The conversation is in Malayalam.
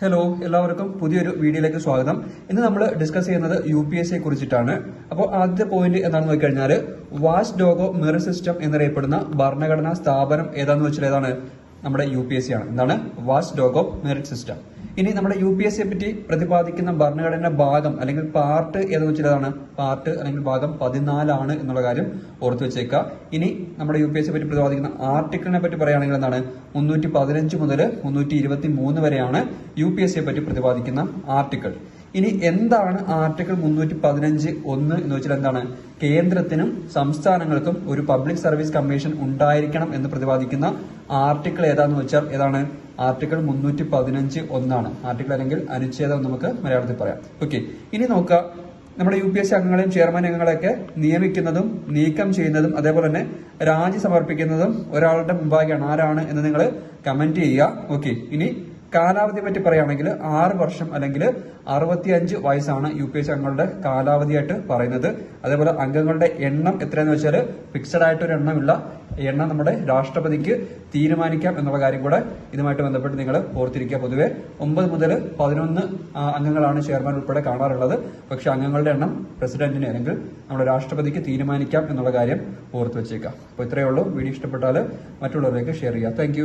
ഹലോ, എല്ലാവർക്കും പുതിയൊരു വീഡിയോയിലേക്ക് സ്വാഗതം. ഇന്ന് നമ്മൾ ഡിസ്കസ് ചെയ്യുന്നത് UPSCയെ കുറിച്ചിട്ടാണ്. അപ്പോൾ ആദ്യത്തെ പോയിന്റ് എന്താണെന്ന് നോക്കിക്കഴിഞ്ഞാൽ watch dog of merit system എന്നറിയപ്പെടുന്ന ഭരണഘടനാ സ്ഥാപനം ഏതാണെന്ന് വെച്ചാൽ ഏതാണ്? നമ്മുടെ UPSC ആണ്. എന്താണ്? Watch dog of merit system. ഇനി നമ്മുടെ UPSCയെ പറ്റി പ്രതിപാദിക്കുന്ന ഭരണഘടന ഭാഗം അല്ലെങ്കിൽ പാർട്ട് ഏതെന്ന് വെച്ചാൽ ഏതാണ്? പാർട്ട് അല്ലെങ്കിൽ ഭാഗം 14 ആണ് എന്നുള്ള കാര്യം ഓർത്തു വെച്ചേക്കുക. ഇനി നമ്മുടെ UPSCയെ പറ്റി പ്രതിപാദിക്കുന്ന ആർട്ടിക്കിളിനെ പറ്റി പറയുകയാണെങ്കിൽ എന്താണ്? 315 മുതൽ 323 വരെയാണ് UPSCയെ പറ്റി പ്രതിപാദിക്കുന്ന ആർട്ടിക്കിൾ. ഇനി എന്താണ് ആർട്ടിക്കിൾ 315(1) എന്ന് വെച്ചാൽ എന്താണ്? കേന്ദ്രത്തിനും സംസ്ഥാനങ്ങൾക്കും ഒരു പബ്ലിക് സർവീസ് കമ്മീഷൻ ഉണ്ടായിരിക്കണം എന്ന് പ്രതിപാദിക്കുന്ന ആർട്ടിക്കിൾ ഏതാന്ന് വെച്ചാൽ ഏതാണ്? ആർട്ടിക്കിൾ 315(1) ആർട്ടിക്കിൾ അല്ലെങ്കിൽ അനുച്ഛേദം നമുക്ക് മലയാളത്തിൽ പറയാം. ഓക്കെ, ഇനി നോക്കുക. നമ്മുടെ UPSC അംഗങ്ങളെയും ചെയർമാൻ അംഗങ്ങളെയൊക്കെ നിയമിക്കുന്നതും നീക്കം ചെയ്യുന്നതും അതേപോലെ തന്നെ രാജി സമർപ്പിക്കുന്നതും ഒരാളുടെ മുമ്പാകെയാണ്. ആരാണ് എന്ന് നിങ്ങൾ കമന്റ് ചെയ്യുക. ഓക്കെ, ഇനി കാലാവധിയെ പറ്റി പറയുകയാണെങ്കിൽ 6 വർഷം അല്ലെങ്കിൽ 65 വയസ്സാണ് UPSC അംഗങ്ങളുടെ കാലാവധിയായിട്ട് പറയുന്നത്. അതേപോലെ അംഗങ്ങളുടെ എണ്ണം എത്രയാന്ന് വെച്ചാൽ ഫിക്സഡ് ആയിട്ടൊരു എണ്ണമില്ല. എണ്ണം നമ്മുടെ രാഷ്ട്രപതിക്ക് തീരുമാനിക്കാം എന്നുള്ള കാര്യം കൂടെ ഇതുമായിട്ട് ബന്ധപ്പെട്ട് നിങ്ങൾ ഓർത്തിരിക്കുക. പൊതുവെ 9 മുതൽ 11 അംഗങ്ങളാണ് ചെയർമാൻ ഉൾപ്പെടെ കാണാറുള്ളത്. പക്ഷെ അംഗങ്ങളുടെ എണ്ണം പ്രസിഡന്റിന് അല്ലെങ്കിൽ നമ്മുടെ രാഷ്ട്രപതിക്ക് തീരുമാനിക്കാം എന്നുള്ള കാര്യം ഓർത്തു വെച്ചേക്കാം. അപ്പോൾ ഇത്രയേ ഉള്ളൂ. വീഡിയോ ഇഷ്ടപ്പെട്ടാൽ മറ്റുള്ളവരിലേക്ക് ഷെയർ ചെയ്യുക. താങ്ക്